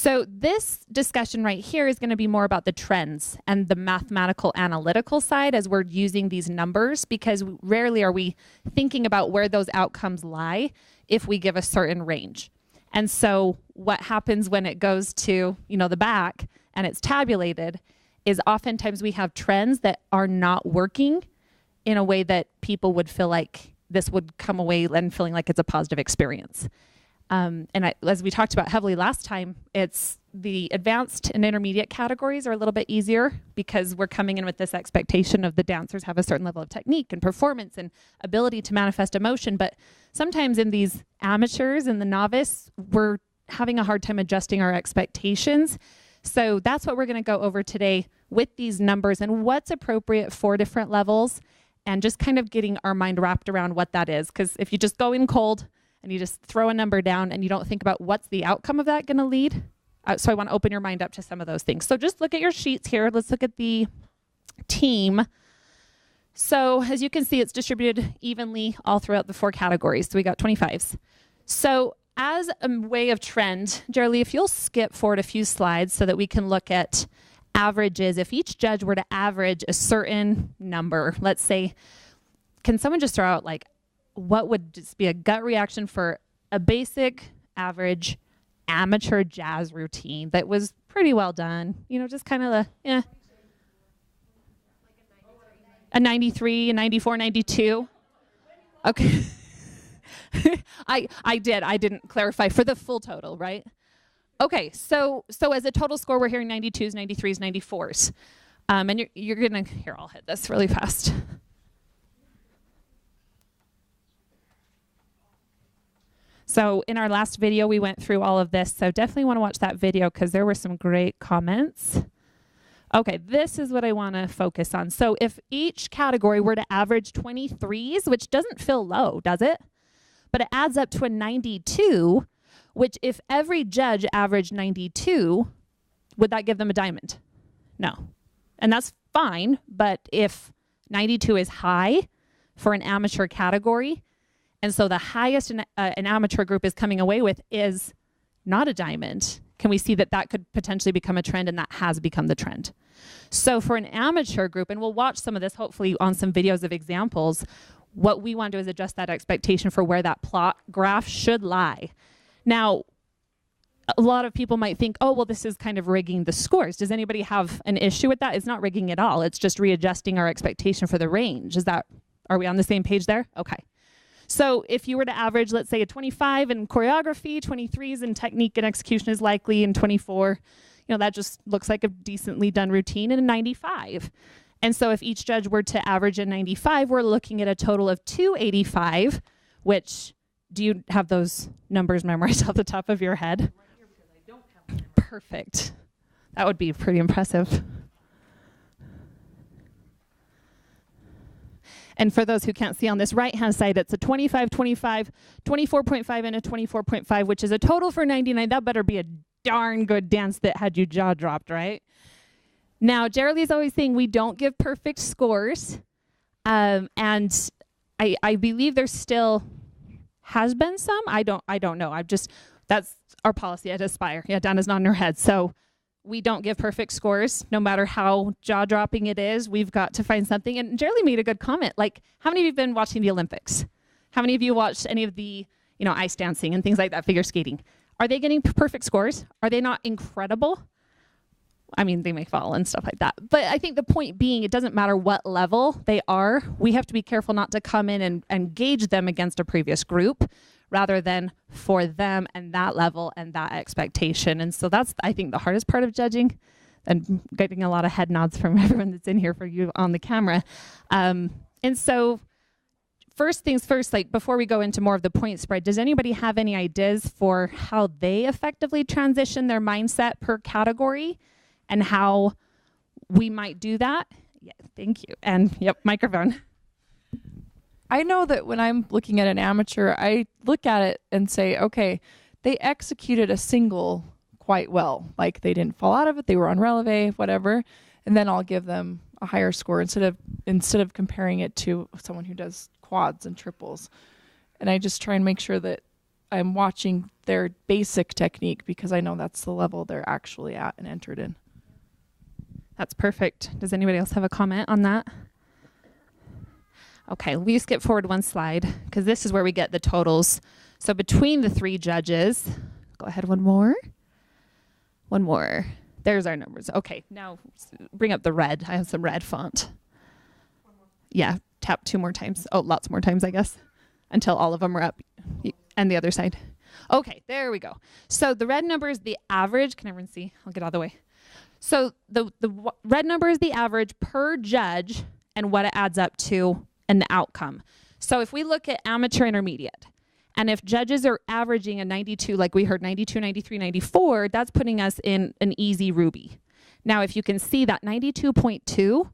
So this discussion right here is going to be more about the trends and the mathematical analytical side as we're using these numbers, because rarely are we thinking about where those outcomes lie if we give a certain range. And so what happens when it goes to, the back and it's tabulated is oftentimes we have trends that are not working in a way that people would feel like this would come away and feeling like it's a positive experience. As we talked about heavily last time, it's the advanced and intermediate categories are a little bit easier because we're coming in with this expectation of the dancers have a certain level of technique and performance and ability to manifest emotion. But sometimes in these amateurs and the novice, we're having a hard time adjusting our expectations. So that's what we're going to go over today with these numbers and what's appropriate for different levels, and just kind of getting our mind wrapped around what that is. Because if you just go in cold and you just throw a number down and you don't think about what's the outcome of that going to lead. So I want to open your mind up to some of those things. So just look at your sheets here. Let's look at the team. So as you can see, it's distributed evenly all throughout the 4 categories. So we got 25s. So as a way of trend, Jerry, if you'll skip forward a few slides so that we can look at averages. If each judge were to average a certain number, let's say, can someone just throw out like, what would just be a gut reaction for a basic average amateur jazz routine that was pretty well done? Just kind of a 93, a 94, 92. Okay. I didn't clarify for the full total, right? Okay, so as a total score, we're hearing 92s, 93s, 94s. And you're gonna, here, I'll hit this really fast. So in our last video, we went through all of this. So definitely want to watch that video because there were some great comments. Okay, this is what I want to focus on. So if each category were to average 23s, which doesn't feel low, does it? But it adds up to a 92, which if every judge averaged 92, would that give them a diamond? No. And that's fine, but if 92 is high for an amateur category, and so the highest an amateur group is coming away with is not a diamond, can we see that that could potentially become a trend, and that has become the trend? So for an amateur group, and we'll watch some of this hopefully on some videos of examples, what we want to do is adjust that expectation for where that plot graph should lie. Now, a lot of people might think, oh, well, this is kind of rigging the scores. Does anybody have an issue with that? It's not rigging at all. It's just readjusting our expectation for the range. Are we on the same page there? Okay. So if you were to average, let's say, a 25 in choreography, 23s in technique and execution is likely, and 24, that just looks like a decently done routine, and a 95. And so if each judge were to average a 95, we're looking at a total of 285, which, do you have those numbers memorized off the top of your head? Right here, because I don't have them. Perfect. That would be pretty impressive. And for those who can't see on this right-hand side, it's a 25, 25, 24.5, and a 24.5, which is a total for 99. That better be a darn good dance that had you jaw dropped, right? Now, Jerry Lee's always saying we don't give perfect scores. And I believe there still has been some. I don't know. That's our policy at Aspire. Yeah, Donna's nodding her head. So we don't give perfect scores, no matter how jaw-dropping it is. We've got to find something. And Jerry Lee made a good comment. Like, how many of you have been watching the Olympics? How many of you watched any of the, ice dancing and things like that, figure skating? Are they getting perfect scores? Are they not incredible? I mean, they may fall and stuff like that. But I think the point being, it doesn't matter what level they are. We have to be careful not to come in and gauge them against a previous group, rather than for them and that level and that expectation. And so that's, I think, the hardest part of judging, and getting a lot of head nods from everyone that's in here for you on the camera. And so first things first, like before we go into more of the point spread, does anybody have any ideas for how they effectively transition their mindset per category and how we might do that? Yeah, thank you. And yep, microphone. I know that when I'm looking at an amateur, I look at it and say, okay, they executed a single quite well. Like they didn't fall out of it, they were on releve, whatever. And then I'll give them a higher score instead of comparing it to someone who does quads and triples. And I just try and make sure that I'm watching their basic technique because I know that's the level they're actually at and entered in. That's perfect. Does anybody else have a comment on that? Okay, we skip forward one slide because this is where we get the totals. So between the three judges, go ahead, one more. One more. There's our numbers. Okay, now bring up the red. I have some red font. Yeah, tap 2 more times. Oh, lots more times, I guess, until all of them are up. And the other side. Okay, there we go. So the red number is the average. Can everyone see? I'll get out of the way. So the red number is the average per judge and what it adds up to and the outcome. So if we look at amateur intermediate, and if judges are averaging a 92, like we heard 92, 93, 94, that's putting us in an easy Ruby. Now, if you can see that 92.2,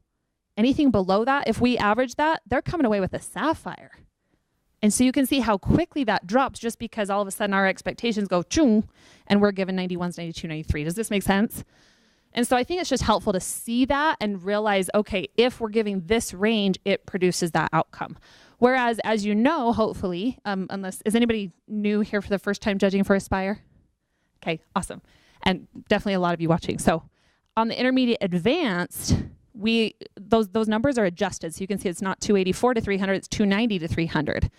anything below that, if we average that, they're coming away with a sapphire. And so you can see how quickly that drops just because all of a sudden our expectations go chung, and we're given 91s, 92, 93. Does this make sense? And so I think it's just helpful to see that and realize, okay, if we're giving this range, it produces that outcome. Whereas, as you know, hopefully, is anybody new here for the first time judging for Aspire? Okay, awesome. And definitely a lot of you watching. So on the intermediate advanced, those numbers are adjusted. So you can see it's not 284 to 300, it's 290 to 300.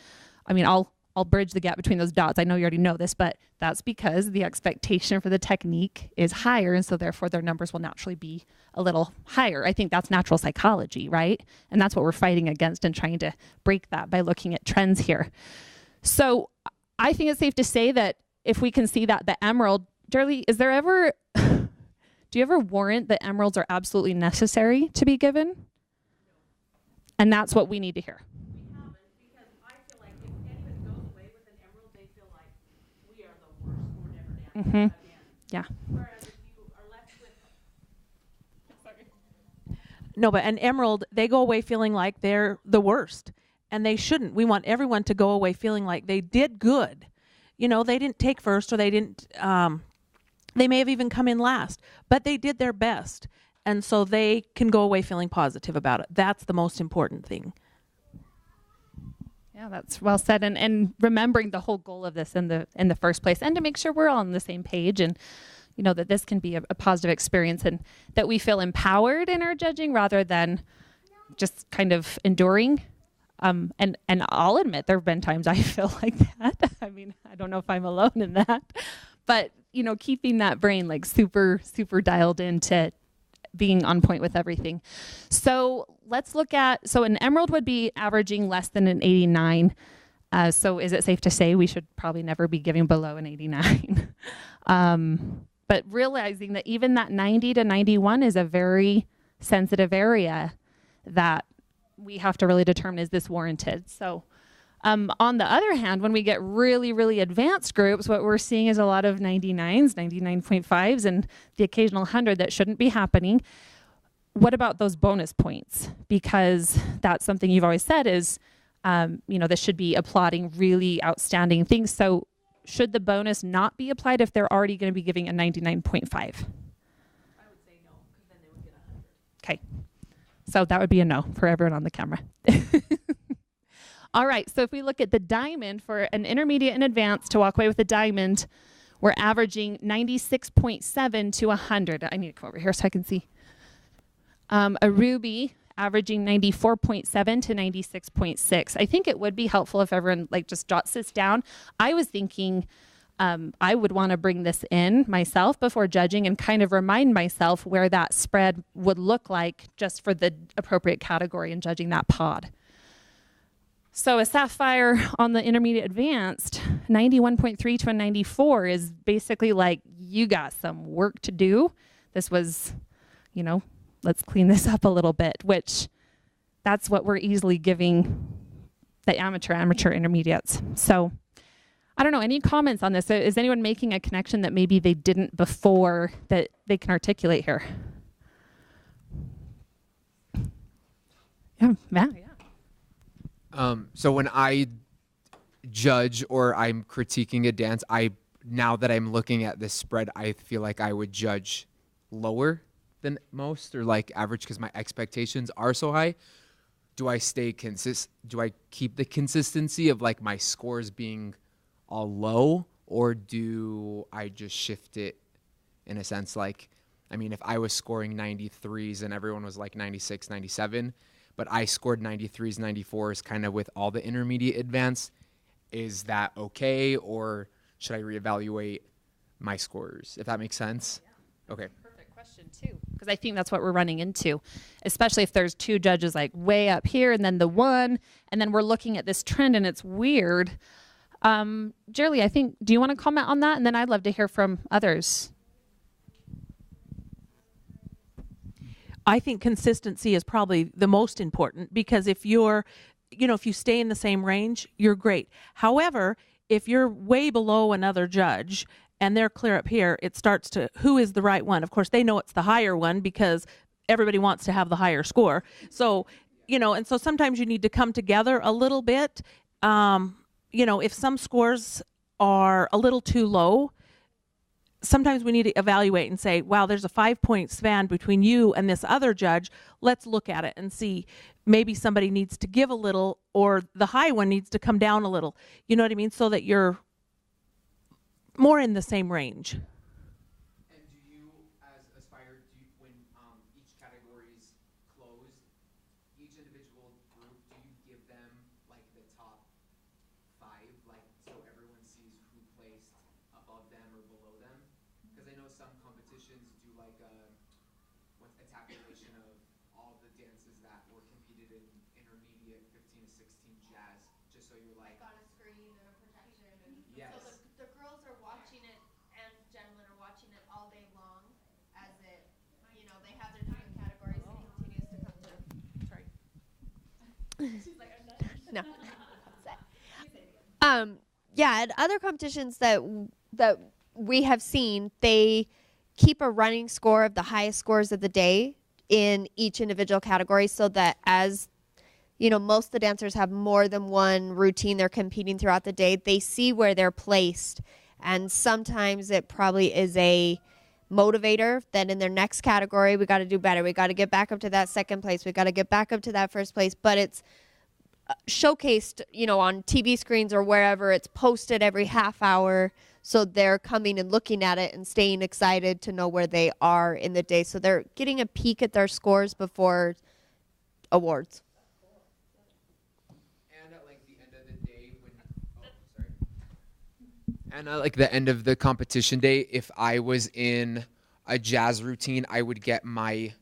I mean, I'll bridge the gap between those dots. I know you already know this, but that's because the expectation for the technique is higher, and so therefore their numbers will naturally be a little higher. I think that's natural psychology, right? And that's what we're fighting against and trying to break that by looking at trends here. So I think it's safe to say that if we can see that the emerald, Darlie, is there ever, do you ever warrant that emeralds are absolutely necessary to be given? And that's what we need to hear. Mm-hmm. Yeah. Whereas if you are left with no, but an emerald, they go away feeling like they're the worst, and they shouldn't. We want everyone to go away feeling like they did good. You know, they didn't take first, or they didn't. They may have even come in last, but they did their best, and so they can go away feeling positive about it. That's the most important thing. Yeah, that's well said, and remembering the whole goal of this in the first place, and to make sure we're all on the same page, and you know that this can be a positive experience, and that we feel empowered in our judging rather than just kind of enduring. And I'll admit there have been times I feel like that. I mean, I don't know if I'm alone in that, but you know, keeping that brain like super dialed into being on point with everything. So let's look at, so an emerald would be averaging less than an 89. So is it safe to say we should probably never be giving below an 89? But realizing that even that 90 to 91 is a very sensitive area that we have to really determine, is this warranted? So on the other hand, when we get really advanced groups, what we're seeing is a lot of 99s, 99.5s, and the occasional 100 that shouldn't be happening. What about those bonus points? Because that's something you've always said is, you know, this should be applauding really outstanding things. So should the bonus not be applied if they're already going to be giving a 99.5? I would say no, because then they would get 100. Okay. So that would be a no for everyone on the camera. All right, so if we look at the diamond for an intermediate and advanced to walk away with a diamond, we're averaging 96.7 to 100. I need to come over here so I can see. A ruby averaging 94.7 to 96.6. I think it would be helpful if everyone like just jots this down. I was thinking I would want to bring this in myself before judging and kind of remind myself where that spread would look like just for the appropriate category and judging that pod. So a sapphire on the intermediate advanced, 91.3 to a 94 is basically like, you got some work to do. This was, you know, let's clean this up a little bit, which that's what we're easily giving the amateur intermediates. So I don't know, any comments on this? Is anyone making a connection that maybe they didn't before that they can articulate here? Yeah, Matt. Yeah. So when I judge or I'm critiquing a dance, now that I'm looking at this spread, I feel like I would judge lower than most or like average because my expectations are so high. Do I stay do I keep the consistency of like my scores being all low, or do I just shift it in a sense? Like, I mean, if I was scoring 93s and everyone was like 96, 97, but I scored 93s, 94s kind of with all the intermediate advanced, is that okay, or should I reevaluate my scores, if that makes sense? Okay. Perfect question too, because I think that's what we're running into, especially if there's two judges like way up here and then the one, and then we're looking at this trend and it's weird. Jerry, I think, do you want to comment on that? And then I'd love to hear from others. I think consistency is probably the most important, because if you're, if you stay in the same range, you're great. However, if you're way below another judge and they're clear up here, it starts to, who is the right one? Of course, they know it's the higher one because everybody wants to have the higher score. So, and so sometimes you need to come together a little bit. If some scores are a little too low, sometimes we need to evaluate and say, wow, there's a 5-point span between you and this other judge. Let's look at it and see, maybe somebody needs to give a little, or the high one needs to come down a little. You know what I mean? So that you're more in the same range. And do you, as Aspire, when each category is closed, each individual group, do you give them like the top 5, like so everyone sees who placed above them or below them? Because I know some competitions do like a tabulation of all the dances that were competed in intermediate 15 to 16 jazz, just so you're like on a screen and a projection. And yes. So the girls are watching it and gentlemen are watching it all day long as it, they have their different categories and it continues to come to. Sorry. No. Yeah, at other competitions that we have seen, they keep a running score of the highest scores of the day in each individual category, so that as most of the dancers have more than one routine they're competing throughout the day, they see where they're placed, and sometimes it probably is a motivator that in their next category we got to do better, we got to get back up to that second place, we got to get back up to that first place. But it's showcased on TV screens or wherever, it's posted every half hour, so they're coming and looking at it and staying excited to know where they are in the day, so they're getting a peek at their scores before awards. And at like the end of the day, and at like the end of the competition day, if I was in a jazz routine, I would get my,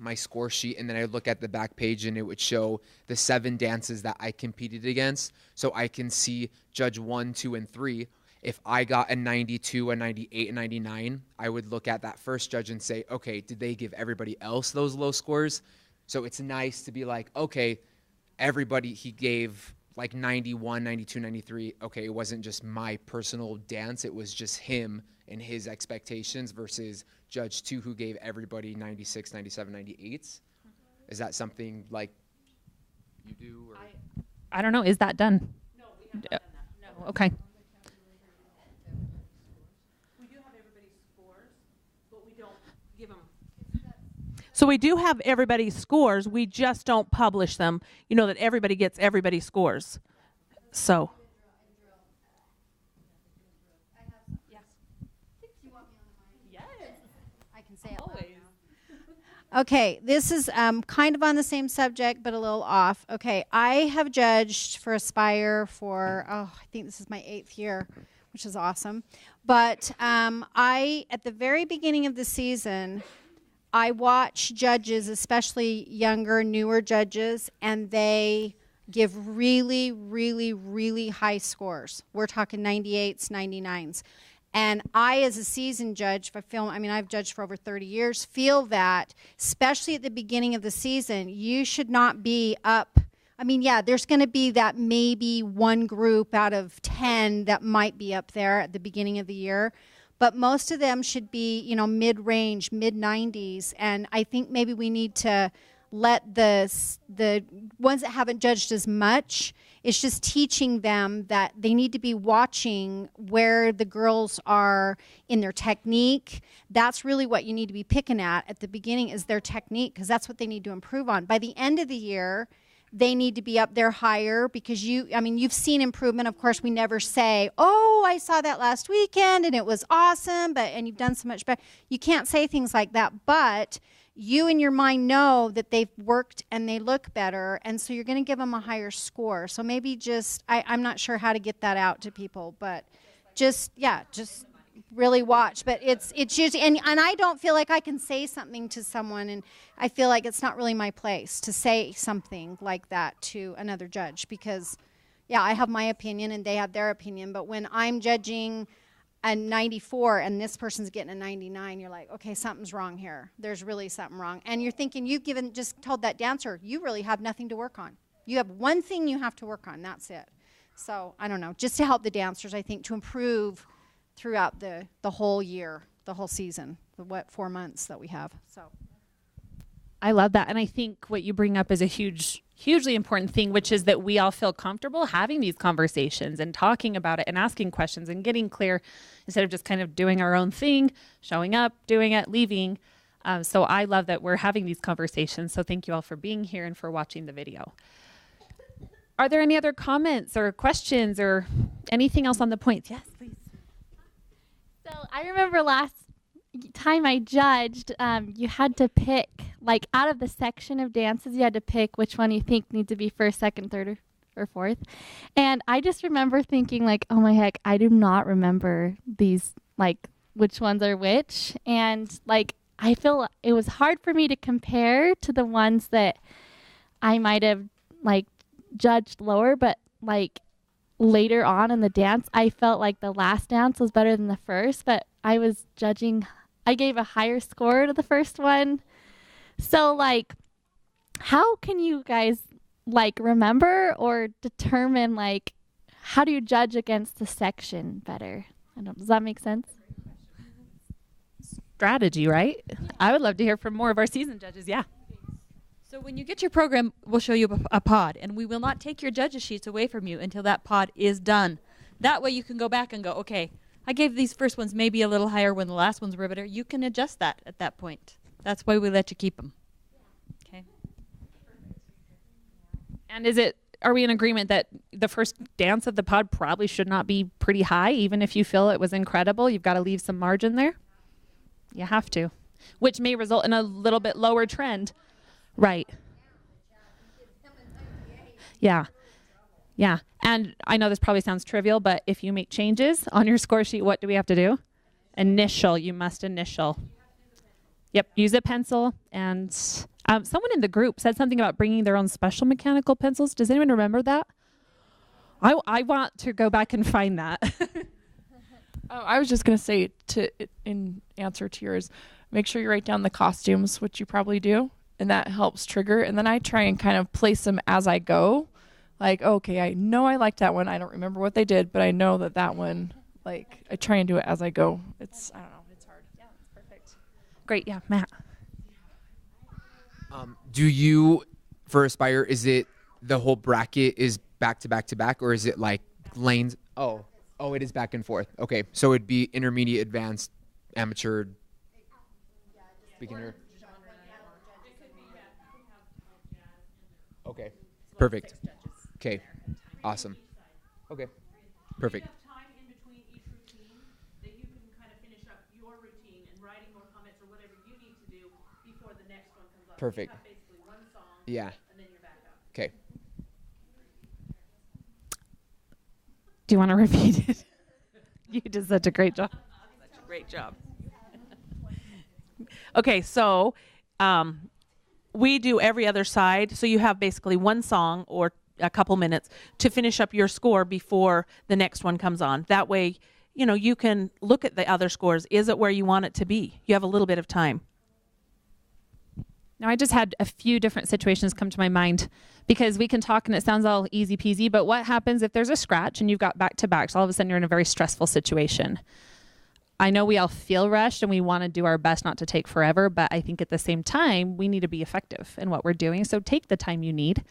my score sheet, and then I would look at the back page and it would show the 7 dances that I competed against. So I can see judge 1, 2, and 3. If I got a 92, a 98, a 99, I would look at that first judge and say, okay, did they give everybody else those low scores? So it's nice to be like, okay, everybody, he gave like 91, 92, 93. Okay, it wasn't just my personal dance, it was just him and his expectations versus judge 2 who gave everybody 96, 97, 98s. Is that something like you do? Or? I don't know. Is that done? No, we have not done that. No. Okay. We do have everybody's scores, but we don't give them. So we do have everybody's scores. We just don't publish them. That everybody gets everybody's scores. So. I can say it loud now. Okay, this is kind of on the same subject, but a little off. Okay, I have judged for Aspire for, I think this is my 8th year, which is awesome. But at the very beginning of the season, I watch judges, especially younger, newer judges, and they give really, really, really high scores. We're talking 98s, 99s. And I, as a seasoned judge, I've judged for over 30 years, feel that, especially at the beginning of the season, you should not be up. There's going to be that maybe one group out of 10 that might be up there at the beginning of the year. But most of them should be, mid-range, mid-90s. And I think maybe we need to let the ones that haven't judged as much, it's just teaching them that they need to be watching where the girls are in their technique. That's really what you need to be picking at the beginning, is their technique, because that's what they need to improve on. By the end of the year, they need to be up there higher because you've seen improvement. Of course, we never say, oh, I saw that last weekend and it was awesome, and you've done so much better. You can't say things like that, but you in your mind know that they've worked and they look better, and so you're going to give them a higher score. So maybe I'm not sure how to get that out to people, but just really watch. But it's usually, and I don't feel like I can say something to someone, and I feel like it's not really my place to say something like that to another judge because, I have my opinion and they have their opinion. But when I'm judging a 94 and this person's getting a 99, you're like, okay, something's wrong here. There's really something wrong. And you're thinking just told that dancer, you really have nothing to work on. You have one thing you have to work on. That's it. So I don't know, just to help the dancers, I think, to improve throughout the whole year, the whole season, 4 months that we have. So I love that. And I think what you bring up is a hugely important thing, which is that we all feel comfortable having these conversations and talking about it and asking questions and getting clear instead of just kind of doing our own thing, showing up, doing it, leaving. So I love that we're having these conversations. So thank you all for being here and for watching the video. Are there any other comments or questions or anything else on the points? Yes, please. So I remember last time I judged, you had to pick, like out of the section of dances, you had to pick which one you think need to be first, second, third, or fourth. And I just remember thinking like, oh my heck, I do not remember these, like which ones are which. And like, I feel it was hard for me to compare to the ones that I might have like judged lower, but like later on in the dance, I felt like the last dance was better than the first, but I was judging, I gave a higher score to the first one. So like, how can you guys like remember or determine like, how do you judge against the section better? Does that make sense? Strategy, right? I would love to hear from more of our seasoned judges. Yeah. So when you get your program, we'll show you a pod, and we will not take your judges' sheets away from you until that pod is done. That way you can go back and go, okay, I gave these first ones maybe a little higher when the last ones were better. You can adjust that at that point. That's why we let you keep them. Okay. And are we in agreement that the first dance of the pod probably should not be pretty high, even if you feel it was incredible? You've got to leave some margin there. You have to, which may result in a little bit lower trend. Right. Yeah. Yeah. And I know this probably sounds trivial, but if you make changes on your score sheet, what do we have to do? Initial. You must initial. Yep. Use a pencil. And someone in the group said something about bringing their own special mechanical pencils. Does anyone remember that? I want to go back and find that. I was just going to say, in answer to yours, make sure you write down the costumes, which you probably do, and that helps trigger. And then I try and kind of place them as I go. Like, okay, I know I liked that one. I don't remember what they did, but I know that one, like, I try and do it as I go. I don't know, it's hard. Yeah, it's perfect. Great, yeah, Matt. Do you, for Aspire, is it the whole bracket is back to back to back, or is it like lanes? Oh, it is back and forth. Okay, so it'd be intermediate, advanced, amateur, beginner. Okay, perfect. Okay, awesome. Okay, perfect. Time in between each routine that you can kind of finish up your routine and writing more comments or whatever you need to do before the next one comes up. Perfect. You have basically one song. Yeah. And then you're back up. Okay. Do you want to repeat it? You did such a great job. Such a great job. Okay, so we do every other side. So you have basically one song or a couple minutes to finish up your score before the next one comes on. That way, you can look at the other scores. Is it where you want it to be? You have a little bit of time. Now, I just had a few different situations come to my mind because we can talk and it sounds all easy peasy, but what happens if there's a scratch and you've got back to back? So all of a sudden you're in a very stressful situation. I know we all feel rushed and we want to do our best not to take forever, but I think at the same time, we need to be effective in what we're doing. So take the time you need.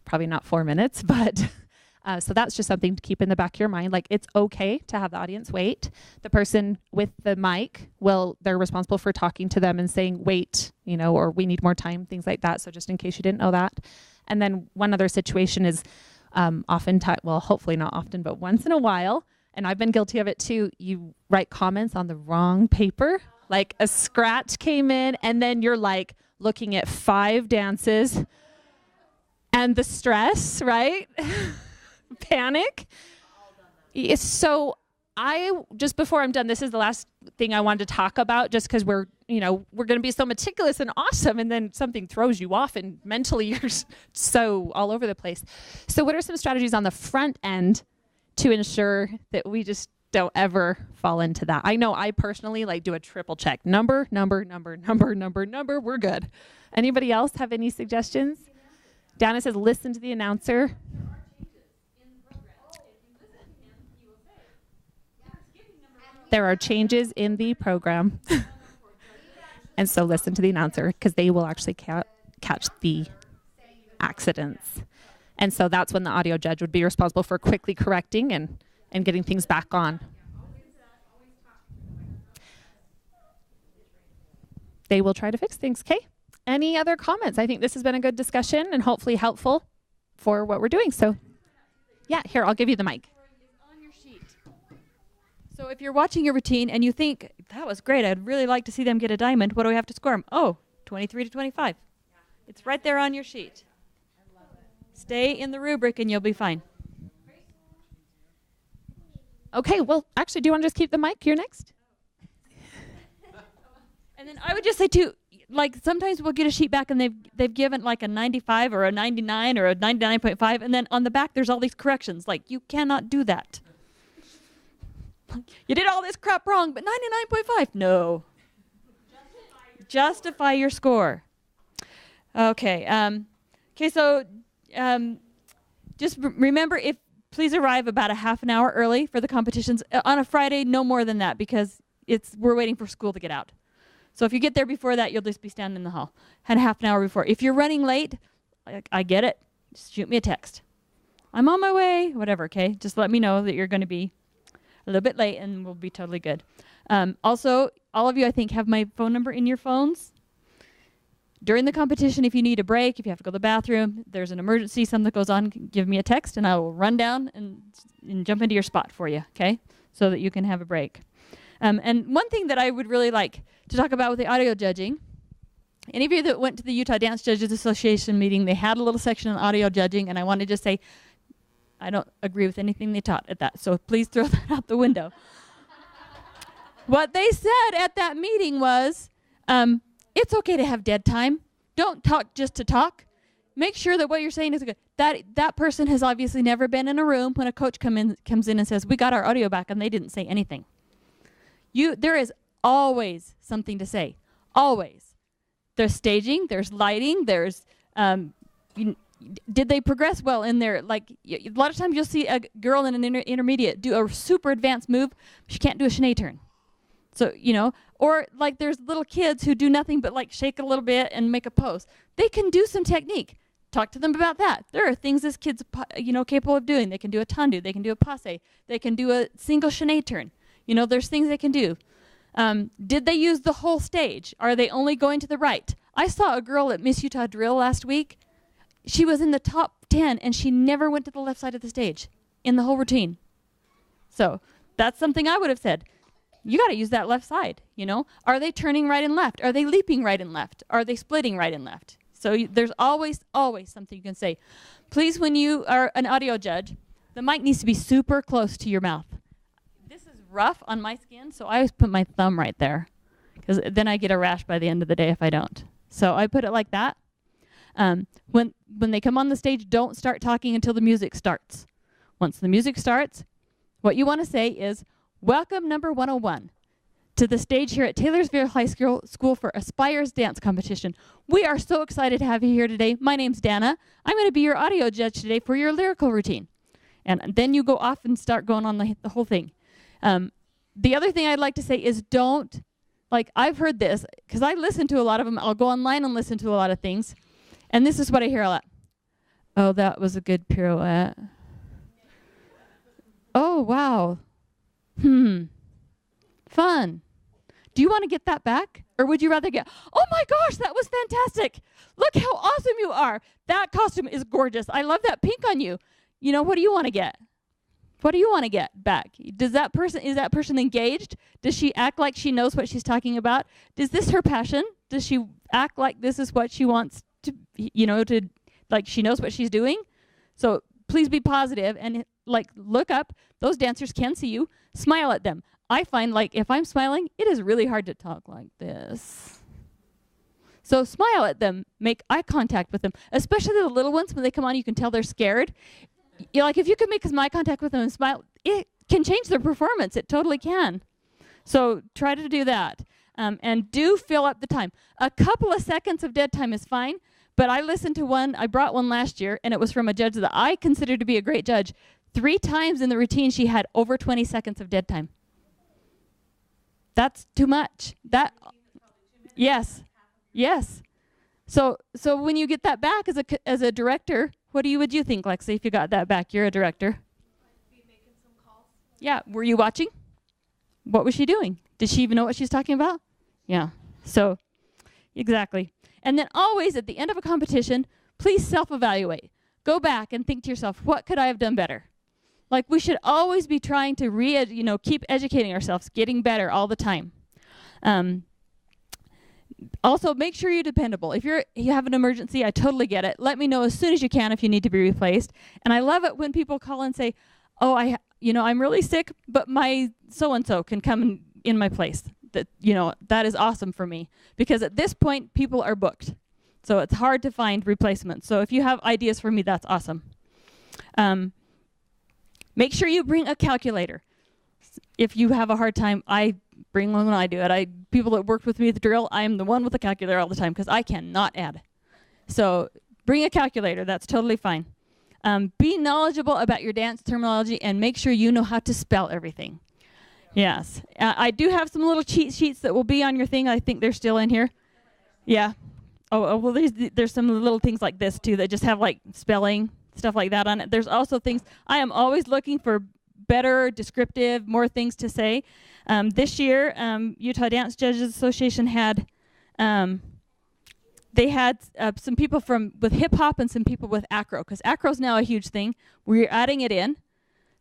Probably not 4 minutes, but so that's just something to keep in the back of your mind. Like, it's okay to have the audience wait. The person with the mic, they're responsible for talking to them and saying, wait, or we need more time, things like that. So just in case you didn't know that. And then one other situation is oftentimes, well, hopefully not often, but once in a while, and I've been guilty of it too, you write comments on the wrong paper. Like a scratch came in, and then you're like looking at 5 dances and the stress, right? Panic. So just before I'm done, this is the last thing I wanted to talk about, just because we're going to be so meticulous and awesome, and then something throws you off and mentally you're so all over the place. So what are some strategies on the front end to ensure that we just don't ever fall into that? I know I personally do a triple check. Number, we're good. Anybody else have any suggestions? Dana says, listen to the announcer. There are changes in the program. And so listen to the announcer, because they will actually catch the accidents. And so that's when the audio judge would be responsible for quickly correcting and getting things back on. They will try to fix things, okay? Any other comments? I think this has been a good discussion and hopefully helpful for what we're doing. So, yeah, here, I'll give you the mic. On your sheet. So if you're watching your routine and you think, that was great, I'd really like to see them get a diamond, what do we have to score them? Oh, 23 to 25. It's right there on your sheet. Stay in the rubric and you'll be fine. Okay, well, actually, do you want to just keep the mic? You're next. And then I would just say, too, sometimes we'll get a sheet back and they've given a 95 or a 99 or a 99.5, and then on the back there's all these corrections. You cannot do that. You did all this crap wrong, but 99.5. No. Justify your score. Okay. So just remember, please arrive about a half an hour early for the competitions. On a Friday, no more than that, because we're waiting for school to get out. So if you get there before that, you'll just be standing in the hall. And half an hour before. If you're running late, I get it. Just shoot me a text. I'm on my way, whatever, okay? Just let me know that you're going to be a little bit late, and we'll be totally good. Also, all of you, I think, have my phone number in your phones. During the competition, if you need a break, if you have to go to the bathroom, there's an emergency, something goes on, give me a text, and I will run down and jump into your spot for you, okay? So that you can have a break. And one thing that I would really like to talk about with the audio judging, any of you that went to the Utah Dance Judges Association meeting, they had a little section on audio judging, and I want to just say, I don't agree with anything they taught at that, so please throw that out the window. What they said at that meeting was, it's okay to have dead time. Don't talk just to talk. Make sure that what you're saying is good. That person has obviously never been in a room when a coach comes in and says, we got our audio back, and they didn't say anything. There is always something to say. Always. There's staging, there's lighting, there's did they progress well in there? A lot of times you'll see a girl in an intermediate do a super advanced move, but she can't do a chaîné turn. So, or there's little kids who do nothing but shake a little bit and make a pose. They can do some technique. Talk to them about that. There are things this kid's capable of doing. They can do a tendu, they can do a passe, they can do a single chaîné turn. There's things they can do. Did they use the whole stage? Are they only going to the right? I saw a girl at Miss Utah Drill last week. She was in the top 10, and she never went to the left side of the stage in the whole routine. So that's something I would have said. You got to use that left side, Are they turning right and left? Are they leaping right and left? Are they splitting right and left? So there's always something you can say. Please, when you are an audio judge, the mic needs to be super close to your mouth. This is rough on my skin, so I always put my thumb right there, because then I get a rash by the end of the day if I don't. So I put it like that. When they come on the stage, don't start talking until the music starts. Once the music starts, what you want to say is, welcome number 101 to the stage here at Taylorsville High School for Aspire's Dance Competition. We are so excited to have you here today. My name's Dana. I'm going to be your audio judge today for your lyrical routine. And then you go off and start going on the whole thing. The other thing I'd like to say is don't, I've heard this, because I listen to a lot of them. I'll go online and listen to a lot of things. And this is what I hear a lot. Oh, that was a good pirouette. Oh, wow. Fun. Do you want to get that back? Or would you rather get, oh my gosh, that was fantastic. Look how awesome you are. That costume is gorgeous. I love that pink on you. You know, what do you want to get? What do you want to get back? Is that person engaged? Does she act like she knows what she's talking about? Is this her passion? Does she act like this is what she wants to, like she knows what she's doing? So please be positive and look up. Those dancers can see you. Smile at them. I find if I'm smiling, it is really hard to talk like this. So smile at them. Make eye contact with them. Especially the little ones, when they come on, you can tell they're scared. If you could make some eye contact with them and smile, it can change their performance. It totally can. So try to do that. And do fill up the time. A couple of seconds of dead time is fine, but I listened to one, I brought one last year, and it was from a judge that I consider to be a great judge. 3 times in the routine, she had over 20 seconds of dead time. That's too much. Yes. So when you get that back as a director, what would you think, Lexi, if you got that back? You're a director. Be making some calls. Yeah. Were you watching? What was she doing? Did she even know what she's talking about? Yeah. So, exactly. And then always at the end of a competition, please self-evaluate. Go back and think to yourself, what could I have done better? We should always be trying to keep educating ourselves, getting better all the time. Also, make sure you're dependable. If you have an emergency, I totally get it. Let me know as soon as you can if you need to be replaced. And I love it when people call and say, oh, I'm really sick, but my so-and-so can come in my place. That is awesome for me. Because at this point, people are booked. So it's hard to find replacements. So if you have ideas for me, that's awesome. Make sure you bring a calculator. If you have a hard time, I bring one when I do it. People that worked with me at the drill, I am the one with the calculator all the time because I cannot add. So bring a calculator. That's totally fine. Be knowledgeable about your dance terminology and make sure you know how to spell everything. Yes. I do have some little cheat sheets that will be on your thing. I think they're still in here. Yeah. Oh well, there's some little things like this too that just have spelling, stuff like that on it. There's also things, I am always looking for better, descriptive, more things to say. This year, Utah Dance Judges Association had, they had some people with hip hop and some people with acro, because acro is now a huge thing. We're adding it in.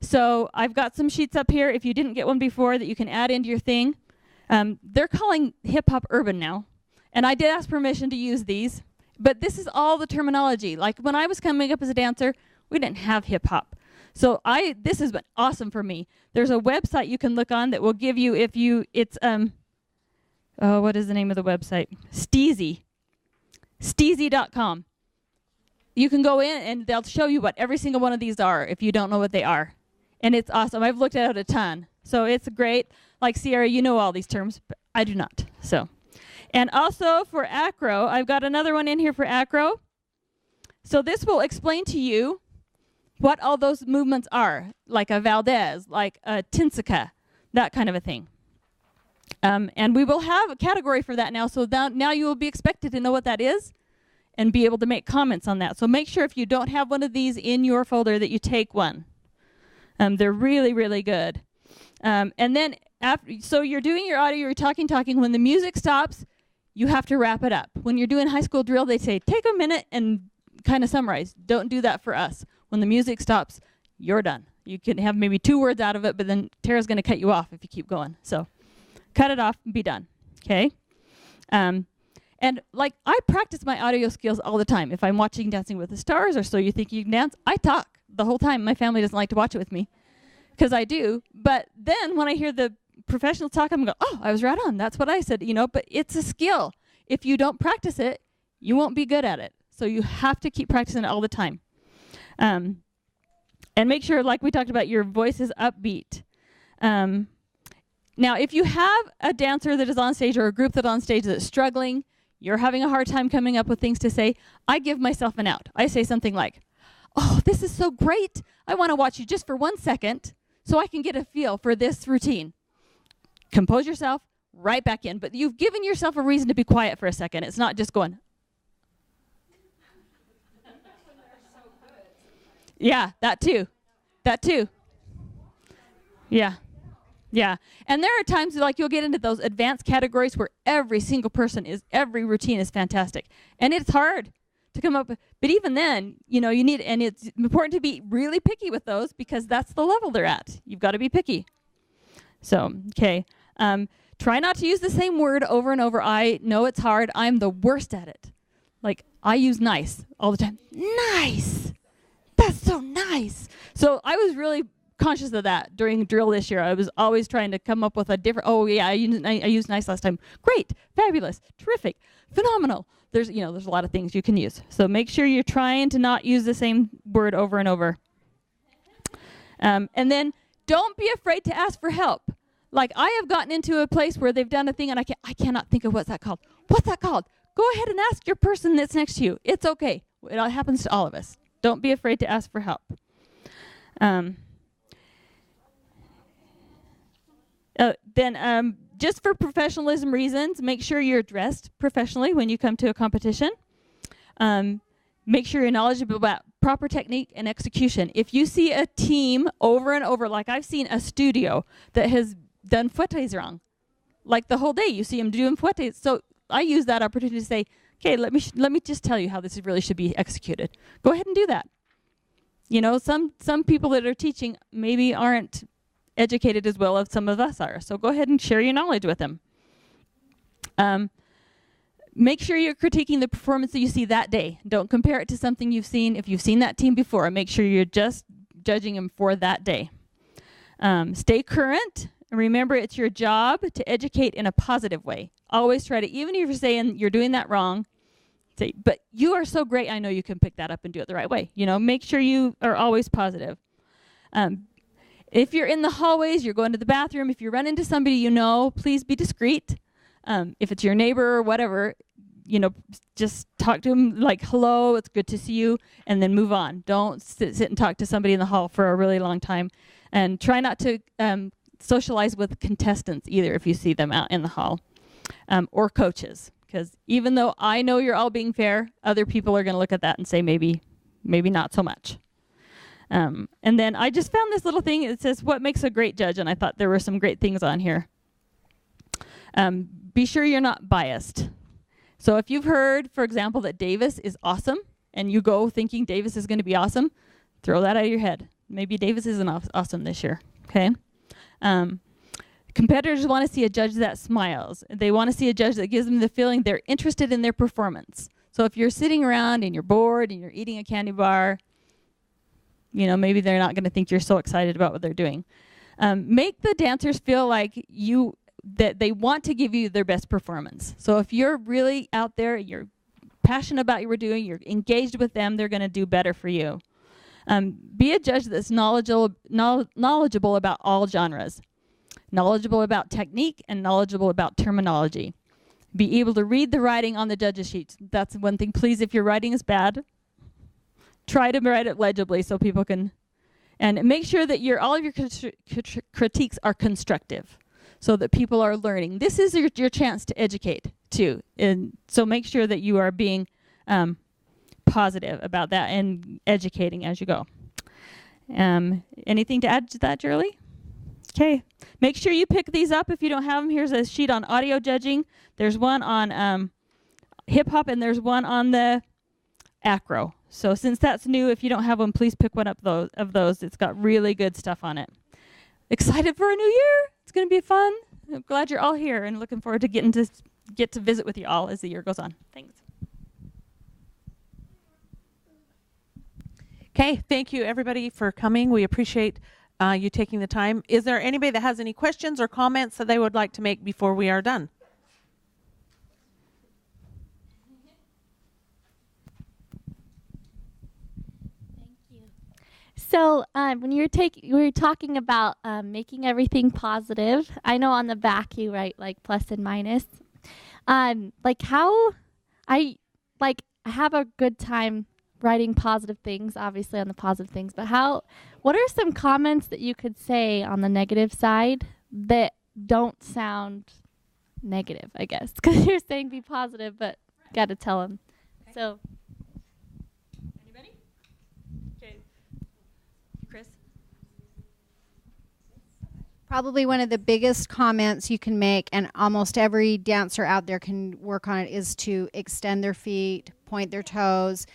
So I've got some sheets up here, if you didn't get one before, that you can add into your thing. They're calling hip hop urban now. And I did ask permission to use these, but this is all the terminology. When I was coming up as a dancer, we didn't have hip hop. So this has been awesome for me. There's a website you can look on that will give you, what is the name of the website? Steezy. Steezy.com. You can go in and they'll show you what every single one of these are if you don't know what they are. And it's awesome. I've looked at it a ton. So it's great. Like Sierra, you know all these terms, but I do not. So, and also for acro, I've got another one in here for acro. So this will explain to you what all those movements are, like a Valdez, like a Tinsica, that kind of a thing. And we will have a category for that now, so now you will be expected to know what that is and be able to make comments on that. So make sure if you don't have one of these in your folder that you take one. They're really, really good. And then, so you're doing your audio, you're talking. When the music stops, you have to wrap it up. When you're doing high school drill, they say, take a minute and kind of summarize. Don't do that for us. When the music stops, you're done. You can have maybe 2 words out of it, but then Tara's going to cut you off if you keep going. So cut it off and be done, okay? And I practice my audio skills all the time. If I'm watching Dancing with the Stars or So You Think You Can Dance, I talk the whole time. My family doesn't like to watch it with me because I do. But then when I hear the professionals talk, I'm going, oh, I was right on. That's what I said, but it's a skill. If you don't practice it, you won't be good at it. So you have to keep practicing it all the time. And make sure, like we talked about, your voice is upbeat. Now, if you have a dancer that is on stage or a group that's on stage that's struggling, you're having a hard time coming up with things to say, I give myself an out. I say something like, oh, this is so great. I want to watch you just for 1 second so I can get a feel for this routine. Compose yourself, right back in. But you've given yourself a reason to be quiet for a second. It's not just going. Yeah, that too. Yeah. Yeah. And there are times like you'll get into those advanced categories where every routine is fantastic. And it's hard to come up with, but even then, you need, and it's important to be really picky with those because that's the level they're at. You've got to be picky. So, okay. Try not to use the same word over and over. I know it's hard. I'm the worst at it. Like, I use nice all the time. Nice. That's so nice. So I was really conscious of that during drill this year. I was always trying to come up with a different, I used nice last time. Great, fabulous, terrific, phenomenal. There's a lot of things you can use. So make sure you're trying to not use the same word over and over. And then don't be afraid to ask for help. Like, I have gotten into a place where they've done a thing and I cannot think of what's that called. What's that called? Go ahead and ask your person that's next to you. It's okay. It all happens to all of us. Don't be afraid to ask for help. Then just for professionalism reasons, make sure you're dressed professionally when you come to a competition. Make sure you're knowledgeable about proper technique and execution. If you see a team over and over, like I've seen a studio that has done fouettes wrong, like the whole day you see them doing fouettes. So I use that opportunity to say, okay, let me just tell you how this really should be executed. Go ahead and do that. Some people that are teaching maybe aren't educated as well as some of us are. So go ahead and share your knowledge with them. Make sure you're critiquing the performance that you see that day. Don't compare it to something you've seen. If you've seen that team before, make sure you're just judging them for that day. Stay current. Remember, it's your job to educate in a positive way. Always try to, even if you're saying you're doing that wrong, say, but you are so great, I know you can pick that up and do it the right way. Make sure you are always positive. If you're in the hallways, you're going to the bathroom, if you run into somebody please be discreet. If it's your neighbor or whatever, just talk to them like, hello, it's good to see you, and then move on. Don't sit and talk to somebody in the hall for a really long time. And try not to socialize with contestants either if you see them out in the hall, or coaches. Because even though I know you're all being fair, other people are going to look at that and say maybe not so much. And then I just found this little thing. It says, what makes a great judge? And I thought there were some great things on here. Be sure you're not biased. So if you've heard, for example, that Davis is awesome, and you go thinking Davis is going to be awesome, throw that out of your head. Maybe Davis isn't awesome this year, okay? Competitors want to see a judge that smiles. They want to see a judge that gives them the feeling they're interested in their performance. So if you're sitting around and you're bored and you're eating a candy bar, maybe they're not going to think you're so excited about what they're doing. Make the dancers feel like that they want to give you their best performance. So if you're really out there, you're passionate about what you're doing, you're engaged with them, they're going to do better for you. Be a judge that's knowledgeable about all genres, knowledgeable about technique, and knowledgeable about terminology. Be able to read the writing on the judges' sheets. That's one thing. Please, if your writing is bad, try to write it legibly so people can, and make sure that all of your critiques are constructive, so that people are learning. This is your chance to educate too, and so make sure that you are being positive about that and educating as you go. Anything to add to that, Shirley? Okay. Make sure you pick these up if you don't have them. Here's a sheet on audio judging. There's one on hip hop, and there's one on the acro. So since that's new, if you don't have one, please pick one up of those. It's got really good stuff on it. Excited for a new year? It's going to be fun. I'm glad you're all here and looking forward to get to visit with you all as the year goes on. Thanks. Okay, thank you everybody for coming. We appreciate you taking the time. Is there anybody that has any questions or comments that they would like to make before we are done? So when you were talking about making everything positive, I know on the back you write like plus and minus. Like how I have a good time writing positive things, obviously on the positive things, but what are some comments that you could say on the negative side that don't sound negative, I guess? Because you're saying be positive, but got to tell them. Okay. So. Anybody? Okay. Chris? Probably one of the biggest comments you can make, and almost every dancer out there can work on it, is to extend their feet, point their toes,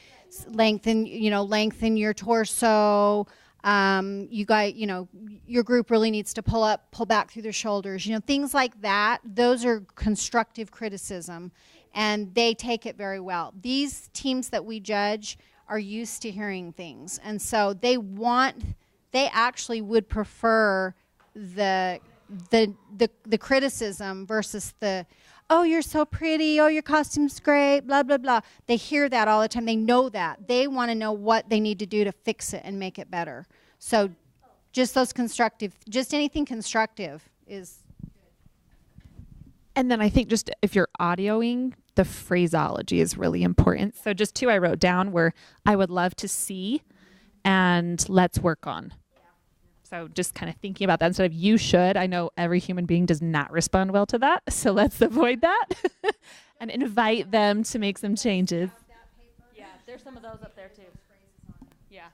lengthen your torso. Your group really needs to pull back through their shoulders. Things like that. Those are constructive criticism, and they take it very well. These teams that we judge are used to hearing things, and so they actually would prefer the criticism versus the, oh, you're so pretty, oh, your costume's great, blah, blah, blah. They hear that all the time. They know that. They want to know what they need to do to fix it and make it better. So just anything constructive is. And then I think just if you're audioing, the phraseology is really important. So just 2 I wrote down were, I would love to see, and let's work on. So just kind of thinking about that instead of you should. I know every human being does not respond well to that, so let's avoid that and invite them to make some changes. Yeah, there's some of those up there too. Yeah.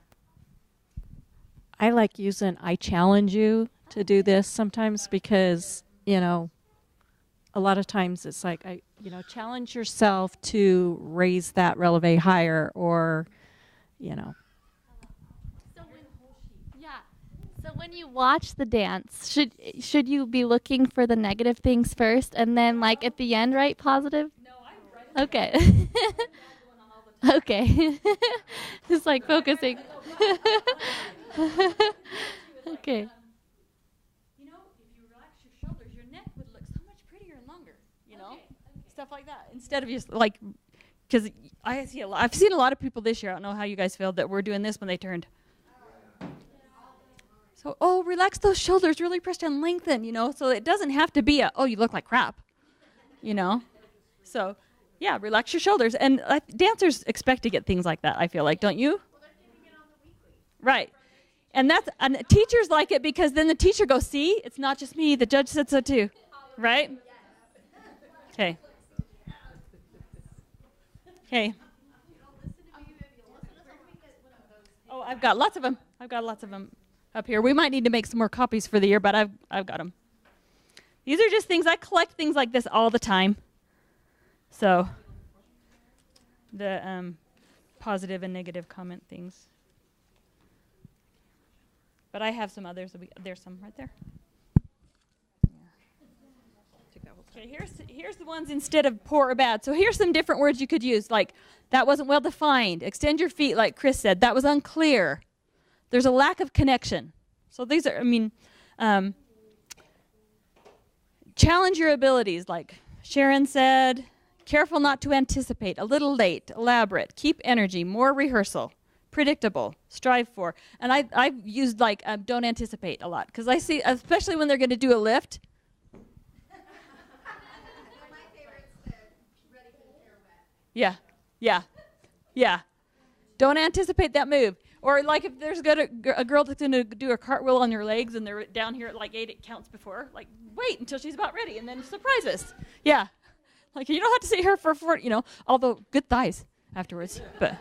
I like using I challenge you to do this sometimes because, a lot of times it's like, challenge yourself to raise that releve higher or, So when you watch the dance, should you be looking for the negative things first and then like at the end write positive? No, I'm right. Okay. Okay. Just like focusing. Okay. If you relax your shoulders, your neck would look so much prettier and longer, stuff like that. Instead of just like, because I've seen a lot of people this year, I don't know how you guys feel, that were doing this when they turned. So, relax those shoulders, really press down, lengthen, so it doesn't have to be you look like crap, So, yeah, relax your shoulders. And dancers expect to get things like that, I feel like, don't you? Well, they're giving it on the weekly. Right. And teachers like it because then the teacher goes, see, it's not just me, the judge said so too, right? Okay. Okay. Oh, I've got lots of them. Up here. We might need to make some more copies for the year, but I've got them. These are just things, I collect things like this all the time. So, the positive and negative comment things. But I have some others. There's some right there. Okay, here's the ones instead of poor or bad. So here's some different words you could use, like that wasn't well defined. Extend your feet, like Chris said. That was unclear. There's a lack of connection. So these are, challenge your abilities, like Sharon said, careful not to anticipate, a little late, elaborate, keep energy, more rehearsal, predictable, strive for. And I've used don't anticipate a lot, because I see, especially when they're going to do a lift. My favorite's the ready for the pirouette. Yeah. Don't anticipate that move. Or like if there's a girl that's going to do a cartwheel on your legs and they're down here at 8, it counts before. Wait until she's about ready and then surprise us. Yeah. You don't have to see her for although good thighs afterwards. But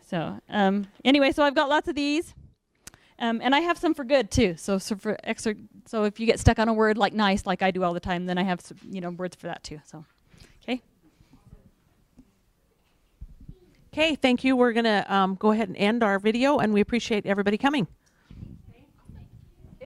so anyway, so I've got lots of these. And I have some for good too. So for extra, so if you get stuck on a word like nice, like I do all the time, then I have some, words for that too. So, okay. Okay, thank you. We're going to go ahead and end our video, and we appreciate everybody coming.